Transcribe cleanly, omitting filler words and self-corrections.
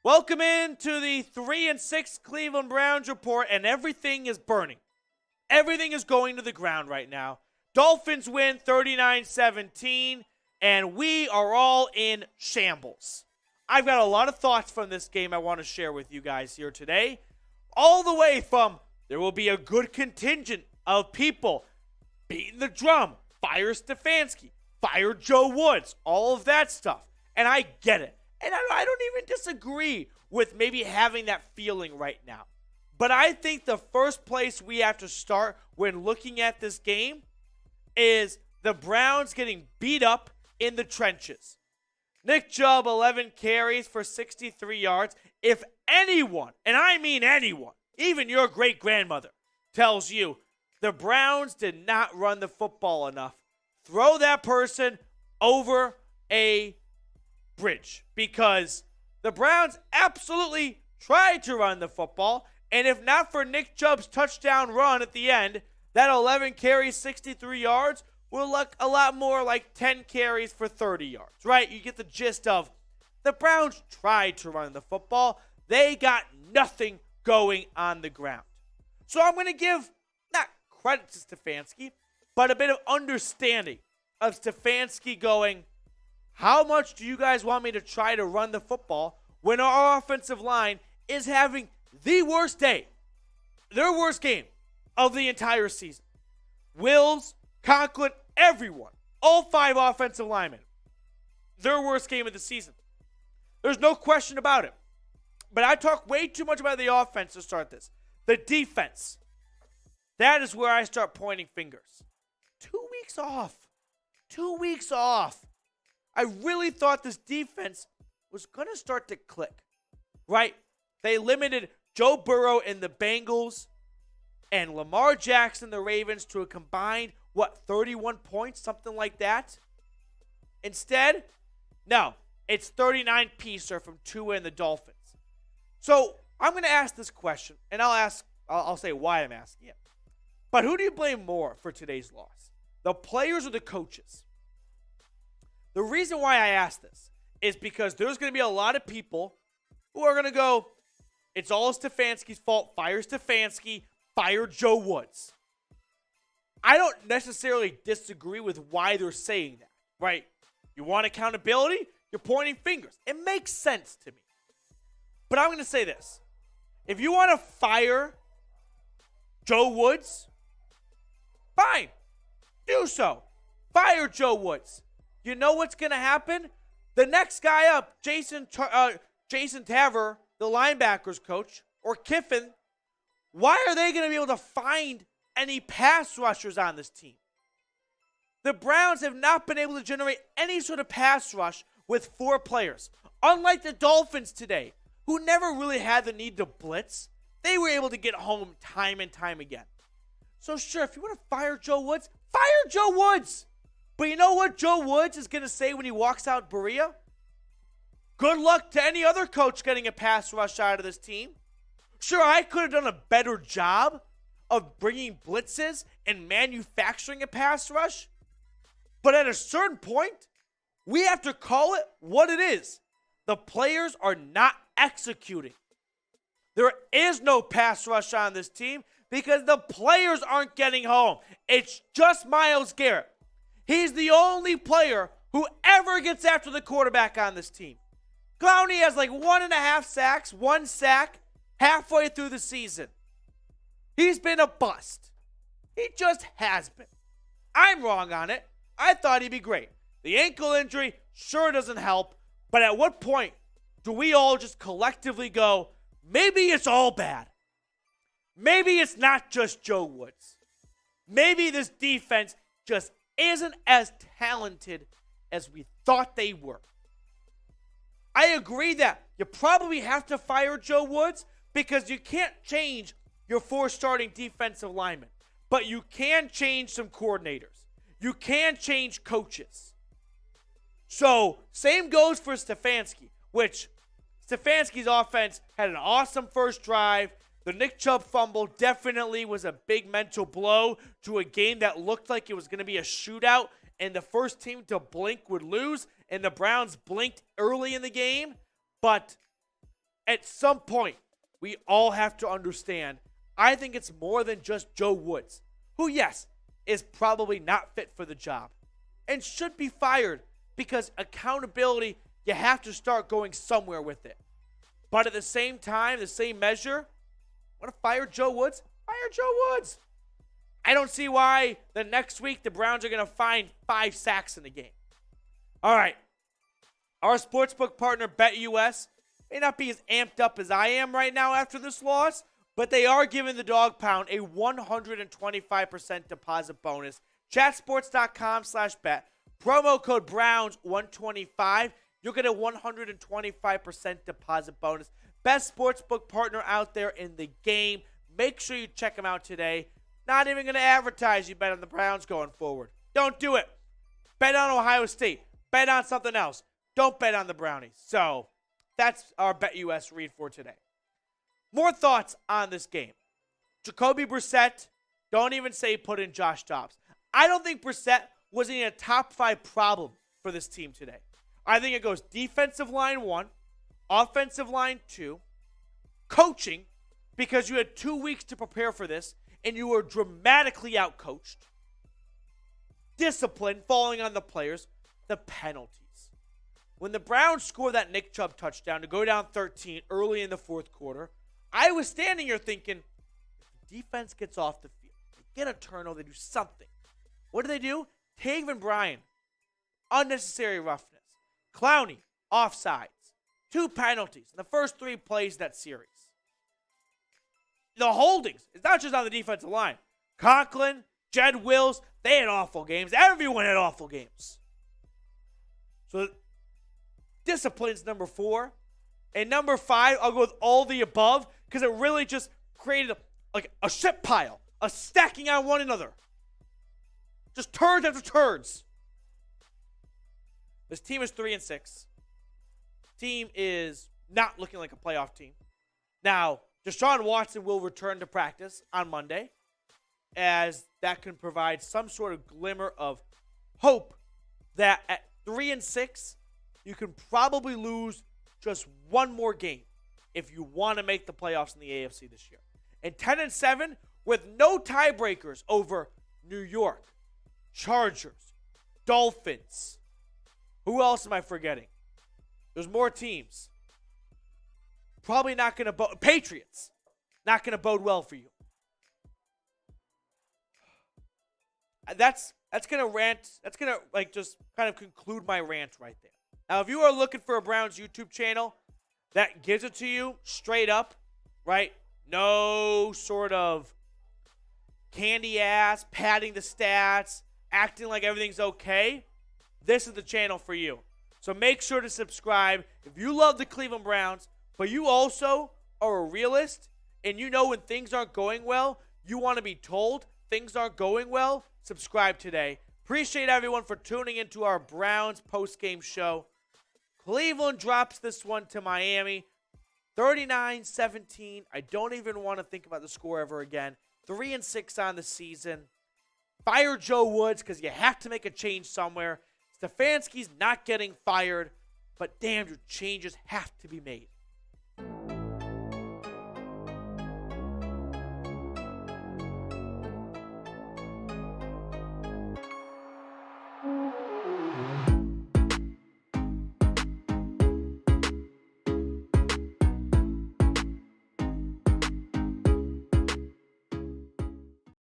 Welcome into the 3-6 Cleveland Browns report, and everything is burning. Everything is going to the ground right now. Dolphins win 39-17, and we are all in shambles. I've got a lot of thoughts from this game I want to share with you guys here today. All the way from there will be a good contingent of people beating the drum, fire Stefanski, fire Joe Woods, all of that stuff. And I get it. And I don't even disagree with maybe having that feeling right now. But I think the first place we have to start when looking at this game is the Browns getting beat up in the trenches. Nick Chubb, 11 carries for 63 yards. If anyone, and I mean anyone, even your great-grandmother, tells you the Browns did not run the football enough, throw that person over a bridge, because the Browns absolutely tried to run the football, and if not for Nick Chubb's touchdown run at the end, that 11 carries, 63 yards will look a lot more like 10 carries for 30 yards, right? You get the gist of the Browns tried to run the football. They got nothing going on the ground. So I'm going to give, not credit to Stefanski, but a bit of understanding of Stefanski going, how much do you guys want me to try to run the football when our offensive line is having the worst day, their worst game of the entire season? Wills, Conklin, everyone, all 5 offensive linemen, their worst game of the season. There's no question about it. But I talk way too much about the offense to start this. The defense, that is where I start pointing fingers. 2 weeks off. 2 weeks off. I really thought this defense was going to start to click, right? They limited Joe Burrow and the Bengals and Lamar Jackson, the Ravens, to a combined, 31 points, something like that. Instead, no, it's 39-piecer from Tua and the Dolphins. So I'm going to ask this question, and I'll say why I'm asking it. But who do you blame more for today's loss? The players or the coaches? The reason why I ask this is because there's going to be a lot of people who are going to go, it's all Stefanski's fault, fire Stefanski, fire Joe Woods. I don't necessarily disagree with why they're saying that, right? You want accountability? You're pointing fingers. It makes sense to me. But I'm going to say this. If you want to fire Joe Woods, fine. Do so. Fire Joe Woods. You know what's going to happen? The next guy up, Jason Taver, the linebackers coach, or Kiffin, why are they going to be able to find any pass rushers on this team? The Browns have not been able to generate any sort of pass rush with 4 players. Unlike the Dolphins today, who never really had the need to blitz, they were able to get home time and time again. So sure, if you want to fire Joe Woods, fire Joe Woods. But you know what Joe Woods is going to say when he walks out Berea? Good luck to any other coach getting a pass rush out of this team. Sure, I could have done a better job of bringing blitzes and manufacturing a pass rush. But at a certain point, we have to call it what it is. The players are not executing. There is no pass rush on this team because the players aren't getting home. It's just Myles Garrett. He's the only player who ever gets after the quarterback on this team. Clowney has like 1.5 sacks, 1 sack halfway through the season. He's been a bust. He just has been. I'm wrong on it. I thought he'd be great. The ankle injury sure doesn't help, but at what point do we all just collectively go, maybe it's all bad? Maybe it's not just Joe Woods. Maybe this defense just isn't as talented as we thought they were. I agree that you probably have to fire Joe Woods because you can't change your 4 starting defensive linemen, but you can change some coordinators. You can change coaches. So, same goes for Stefanski, which Stefanski's offense had an awesome first drive. The Nick Chubb fumble definitely was a big mental blow to a game that looked like it was going to be a shootout, and the first team to blink would lose, and the Browns blinked early in the game. But at some point, we all have to understand, I think it's more than just Joe Woods, who, yes, is probably not fit for the job and should be fired because accountability, you have to start going somewhere with it. But at the same time, the same measure, want to fire Joe Woods? Fire Joe Woods. I don't see why the next week the Browns are going to find 5 sacks in the game. All right. Our sportsbook partner, BetUS, may not be as amped up as I am right now after this loss, but they are giving the Dog Pound a 125% deposit bonus. Chatsports.com/bet. Promo code Browns125. You'll get a 125% deposit bonus. Best sportsbook partner out there in the game. Make sure you check them out today. Not even going to advertise you bet on the Browns going forward. Don't do it. Bet on Ohio State. Bet on something else. Don't bet on the Brownies. So that's our BetUS read for today. More thoughts on this game. Jacoby Brissett, don't even say put in Josh Dobbs. I don't think Brissett was in a top 5 problem for this team today. I think it goes defensive line 1, offensive line 2, coaching, because you had 2 weeks to prepare for this, and you were dramatically outcoached. Discipline falling on the players, the penalties. When the Browns scored that Nick Chubb touchdown to go down 13 early in the fourth quarter, I was standing here thinking, if the defense gets off the field, they get a turnover, they do something. What do? Taven Bryan, unnecessary roughness. Clowney, offsides. 2 penalties in the first 3 plays of that series. The holdings, it's not just on the defensive line. Conklin, Jed Wills, they had awful games. Everyone had awful games. So discipline's number 4. And number 5, I'll go with all the above because it really just created a shit pile, a stacking on one another. Just turds after turds. This team is 3-6. Team is not looking like a playoff team. Now, Deshaun Watson will return to practice on Monday, as that can provide some sort of glimmer of hope that at 3-6, you can probably lose just one more game if you want to make the playoffs in the AFC this year. And 10-7 with no tiebreakers over New York, Chargers, Dolphins. Who else am I forgetting? There's more teams. Probably not going to bode. Patriots. Not going to bode well for you. That's going to rant. That's going to just kind of conclude my rant right there. Now, if you are looking for a Browns YouTube channel that gives it to you straight up, right? No sort of candy ass, padding the stats, acting like everything's okay. This is the channel for you. So make sure to subscribe. If you love the Cleveland Browns, but you also are a realist and you know when things aren't going well, you want to be told things aren't going well, subscribe today. Appreciate everyone for tuning into our Browns postgame show. Cleveland drops this one to Miami, 39-17. I don't even want to think about the score ever again. 3-6 on the season. Fire Joe Woods because you have to make a change somewhere. Stefanski's not getting fired, but damn, your changes have to be made.